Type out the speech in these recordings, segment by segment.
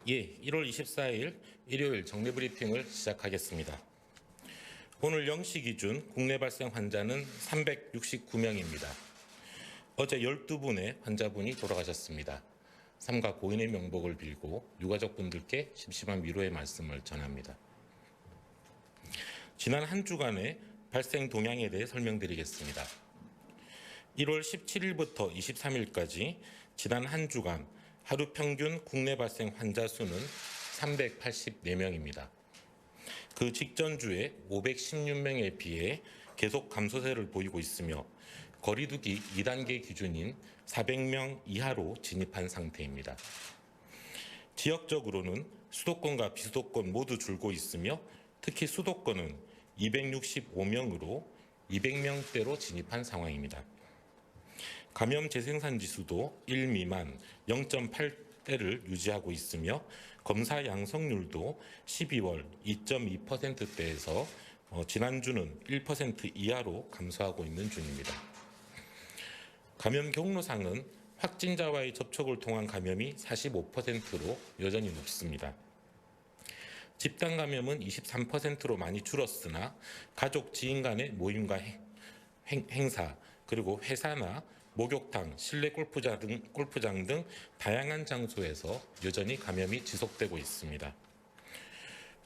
1월 24일 일요일 정례 브리핑을 시작하겠습니다. 오늘 0시 기준 국내 발생 환자는 369명입니다. 어제 12분의 환자분이 돌아가셨습니다. 삼가 고인의 명복을 빌고 유가족분들께 심심한 위로의 말씀을 전합니다. 지난 한 주간의 발생 동향에 대해 설명드리겠습니다. 1월 17일부터 23일까지 지난 한 주간 하루 평균 국내 발생 환자 수는 384명입니다. 그 직전 주에 516명에 비해 계속 감소세를 보이고 있으며 거리두기 2단계 기준인 400명 이하로 진입한 상태입니다. 지역적으로는 수도권과 비수도권 모두 줄고 있으며 특히 수도권은 265명으로 200명대로 진입한 상황입니다. 감염 재생산 지수도 1 미만 0.8대를 유지하고 있으며 검사 양성률도 12월 2.2%대에서 지난주는 1% 이하로 감소하고 있는 중입니다. 감염 경로상은 확진자와의 접촉을 통한 감염이 45%로 여전히 높습니다. 집단 감염은 23%로 많이 줄었으나 가족, 지인 간의 모임과 행사, 그리고 회사나 목욕탕, 실내 골프장 등 다양한 장소에서 여전히 감염이 지속되고 있습니다.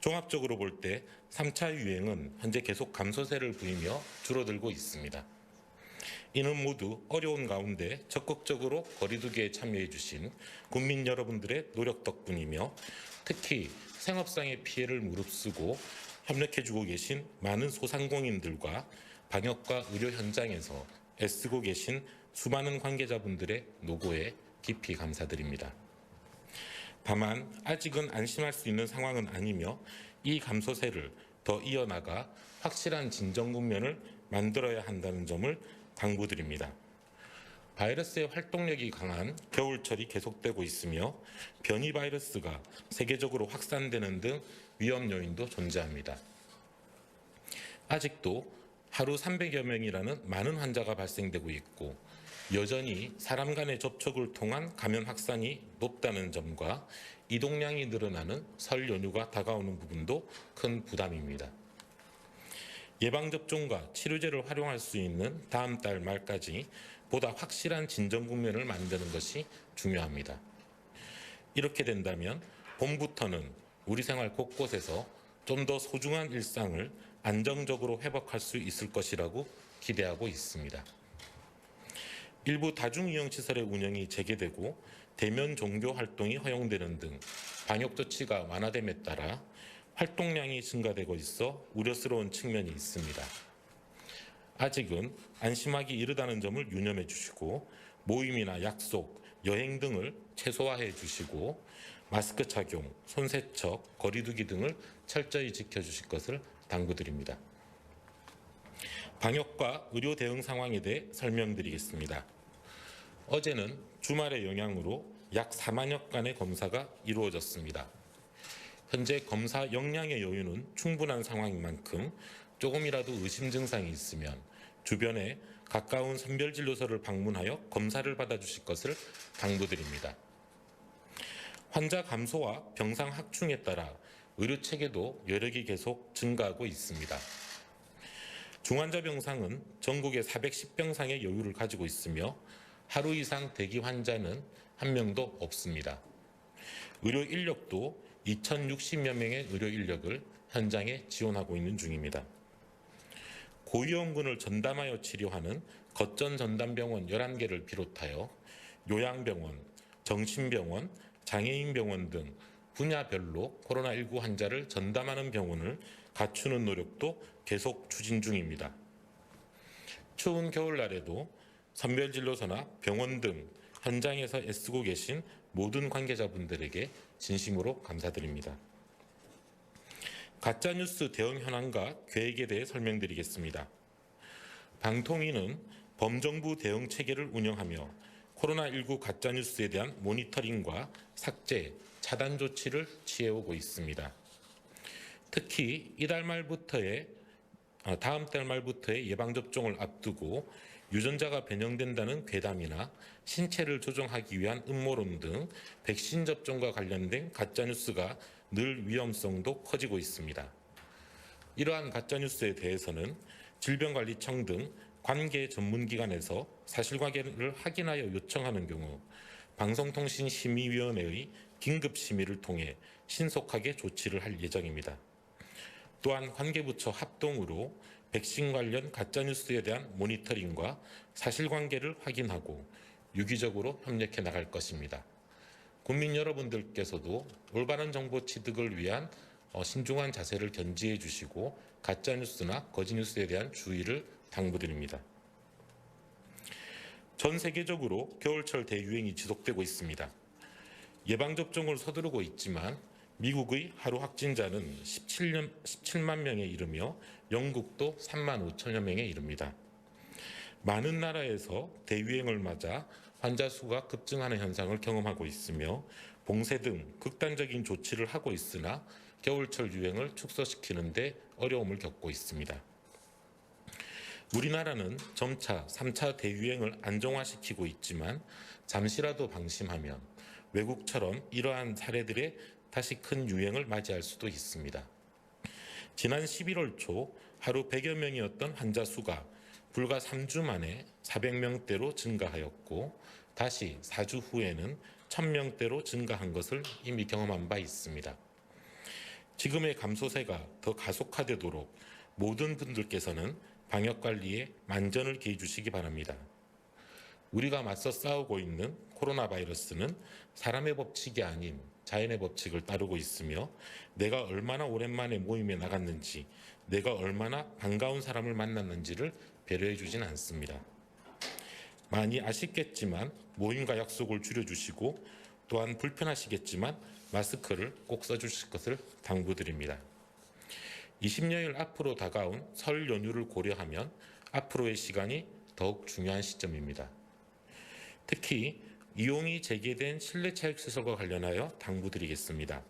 종합적으로 볼 때 3차 유행은 현재 계속 감소세를 보이며 줄어들고 있습니다. 이는 모두 어려운 가운데 적극적으로 거리두기에 참여해 주신 국민 여러분들의 노력 덕분이며 특히 생업상의 피해를 무릅쓰고 협력해 주고 계신 많은 소상공인들과 방역과 의료 현장에서 애쓰고 계신 수많은 관계자분들의 노고에 깊이 감사드립니다. 다만 아직은 안심할 수 있는 상황은 아니며 이 감소세를 더 이어나가 확실한 진정 국면을 만들어야 한다는 점을 당부드립니다. 바이러스의 활동력이 강한 겨울철이 계속되고 있으며 변이 바이러스가 세계적으로 확산되는 등 위험 요인도 존재합니다. 아직도 하루 300여 명이라는 많은 환자가 발생되고 있고 여전히 사람 간의 접촉을 통한 감염 확산이 높다는 점과 이동량이 늘어나는 설 연휴가 다가오는 부분도 큰 부담입니다. 예방접종과 치료제를 활용할 수 있는 다음 달 말까지 보다 확실한 진정 국면을 만드는 것이 중요합니다. 이렇게 된다면 봄부터는 우리 생활 곳곳에서 좀 더 소중한 일상을 안정적으로 회복할 수 있을 것이라고 기대하고 있습니다. 일부 다중이용시설의 운영이 재개되고 대면 종교 활동이 허용되는 등 방역조치가 완화됨에 따라 활동량이 증가되고 있어 우려스러운 측면이 있습니다. 아직은 안심하기 이르다는 점을 유념해 주시고 모임이나 약속, 여행 등을 최소화해 주시고 마스크 착용, 손 세척, 거리두기 등을 철저히 지켜주실 것을 당부드립니다. 방역과 의료 대응 상황에 대해 설명드리겠습니다. 어제는 주말의 영향으로 약 4만여 건의 검사가 이루어졌습니다. 현재 검사 역량의 여유는 충분한 상황인 만큼 조금이라도 의심 증상이 있으면 주변에 가까운 선별진료소를 방문하여 검사를 받아주실 것을 당부드립니다. 환자 감소와 병상 확충에 따라 의료 체계도 여력이 계속 증가하고 있습니다. 중환자 병상은 전국에 410병상의 여유를 가지고 있으며 하루 이상 대기 환자는 한 명도 없습니다. 의료 인력도 2,060여 명의 의료 인력을 현장에 지원하고 있는 중입니다. 고위험군을 전담하여 치료하는 거점 전담병원 11개를 비롯하여 요양병원, 정신병원, 장애인병원 등 분야별로 코로나19 환자를 전담하는 병원을 갖추는 노력도 계속 추진 중입니다. 추운 겨울날에도 선별진료소나 병원 등 현장에서 애쓰고 계신 모든 관계자분들에게 진심으로 감사드립니다. 가짜뉴스 대응 현황과 계획에 대해 설명드리겠습니다. 방통위는 범정부 대응 체계를 운영하며 코로나19 가짜뉴스에 대한 모니터링과 삭제, 차단 조치를 취해오고 있습니다. 특히 다음 달 말부터의 예방접종을 앞두고 유전자가 변형된다는 괴담이나 신체를 조종하기 위한 음모론 등 백신 접종과 관련된 가짜뉴스가 늘 위험성도 커지고 있습니다. 이러한 가짜뉴스에 대해서는 질병관리청 등 관계 전문기관에서 사실관계를 확인하여 요청하는 경우 방송통신심의위원회의 긴급심의를 통해 신속하게 조치를 할 예정입니다. 또한 관계부처 합동으로 백신 관련 가짜뉴스에 대한 모니터링과 사실관계를 확인하고 유기적으로 협력해 나갈 것입니다. 국민 여러분들께서도 올바른 정보 취득을 위한 신중한 자세를 견지해 주시고 가짜뉴스나 거짓뉴스에 대한 주의를 당부드립니다. 전 세계적으로 겨울철 대유행이 지속되고 있습니다. 예방접종을 서두르고 있지만 미국의 하루 확진자는 17만 명에 이르며 영국도 3만 5천여 명에 이릅니다. 많은 나라에서 대유행을 맞아 환자 수가 급증하는 현상을 경험하고 있으며 봉쇄 등 극단적인 조치를 하고 있으나 겨울철 유행을 축소시키는 데 어려움을 겪고 있습니다. 우리나라는 점차 3차 대유행을 안정화시키고 있지만 잠시라도 방심하면 외국처럼 이러한 사례들의 다시 큰 유행을 맞이할 수도 있습니다. 지난 11월 초 하루 100여 명이었던 환자 수가 불과 3주 만에 400명대로 증가하였고 다시 4주 후에는 1000명대로 증가한 것을 이미 경험한 바 있습니다. 지금의 감소세가 더 가속화되도록 모든 분들께서는 방역관리에 만전을 기해 주시기 바랍니다. 우리가 맞서 싸우고 있는 코로나 바이러스는 사람의 법칙이 아닌 자연의 법칙을 따르고 있으며 내가 얼마나 오랜만에 모임에 나갔는지, 내가 얼마나 반가운 사람을 만났는지를 배려해 주진 않습니다. 많이 아쉽겠지만 모임과 약속을 줄여주시고 또한 불편하시겠지만 마스크를 꼭 써주실 것을 당부드립니다. 20여일 앞으로 다가온 설 연휴를 고려하면 앞으로의 시간이 더욱 중요한 시점입니다. 특히 이용이 재개된 실내체육시설과 관련하여 당부드리겠습니다.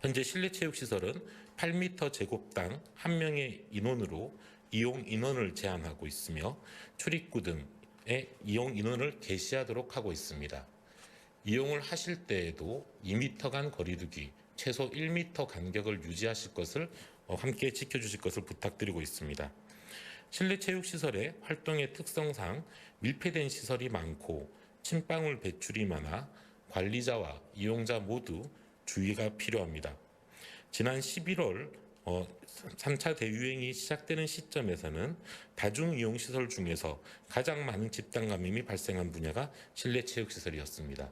현재 실내체육시설은 8m 제곱당 1명의 인원으로 이용 인원을 제한하고 있으며 출입구 등의 이용 인원을 개시하도록 하고 있습니다. 이용을 하실 때에도 2m 간 거리두기, 최소 1m 간격을 유지하실 것을 함께 지켜주실 것을 부탁드리고 있습니다. 실내체육시설의 활동의 특성상 밀폐된 시설이 많고 침방울 배출이 많아 관리자와 이용자 모두 주의가 필요합니다. 지난 11월 3차 대유행이 시작되는 시점에서는 다중이용시설 중에서 가장 많은 집단 감염이 발생한 분야가 실내체육시설이었습니다.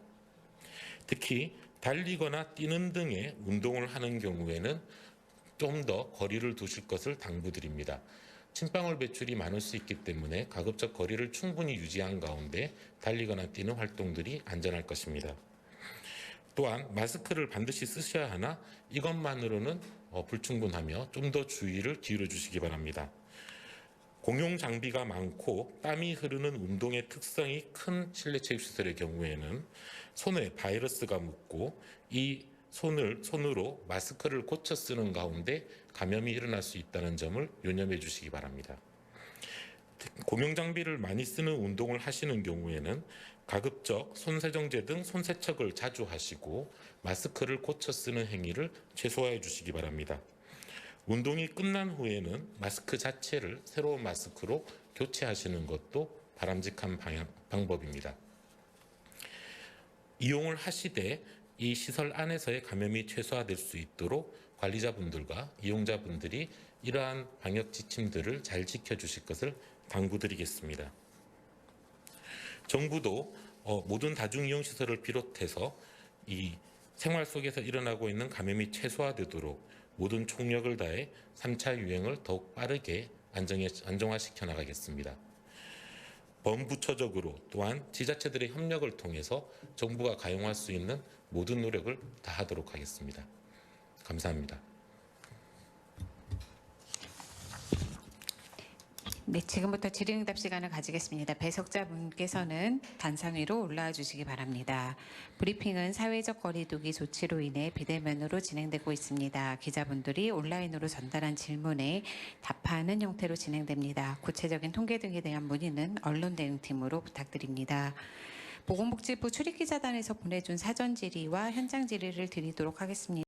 특히 달리거나 뛰는 등의 운동을 하는 경우에는 좀 더 거리를 두실 것을 당부드립니다. 침방울 배출이 많을 수 있기 때문에 가급적 거리를 충분히 유지한 가운데 달리거나 뛰는 활동들이 안전할 것입니다. 또한 마스크를 반드시 쓰셔야 하나 이것만으로는 불충분하며 좀 더 주의를 기울여 주시기 바랍니다. 공용 장비가 많고 땀이 흐르는 운동의 특성이 큰 실내체육시설의 경우에는 손에 바이러스가 묻고 이 손으로 마스크를 고쳐 쓰는 가운데 감염이 일어날 수 있다는 점을 유념해 주시기 바랍니다. 공용 장비를 많이 쓰는 운동을 하시는 경우에는 가급적 손세정제 등 손세척을 자주 하시고 마스크를 고쳐 쓰는 행위를 최소화해 주시기 바랍니다. 운동이 끝난 후에는 마스크 자체를 새로운 마스크로 교체하시는 것도 바람직한 방법입니다. 이용을 하시되 이 시설 안에서의 감염이 최소화될 수 있도록 관리자분들과 이용자분들이 이러한 방역 지침들을 잘 지켜주실 것을 당부드리겠습니다. 정부도 모든 다중이용시설을 비롯해서 이 생활 속에서 일어나고 있는 감염이 최소화되도록 모든 총력을 다해 3차 유행을 더욱 빠르게 안정화시켜 나가겠습니다. 범부처적으로 또한 지자체들의 협력을 통해서 정부가 가용할 수 있는 모든 노력을 다하도록 하겠습니다. 감사합니다. 네, 지금부터 질의응답 시간을 가지겠습니다. 배석자분께서는 단상 위로 올라와 주시기 바랍니다. 브리핑은 사회적 거리두기 조치로 인해 비대면으로 진행되고 있습니다. 기자분들이 온라인으로 전달한 질문에 답하는 형태로 진행됩니다. 구체적인 통계 등에 대한 문의는 언론대응팀으로 부탁드립니다. 보건복지부 출입기자단에서 보내준 사전 질의와 현장 질의를 드리도록 하겠습니다.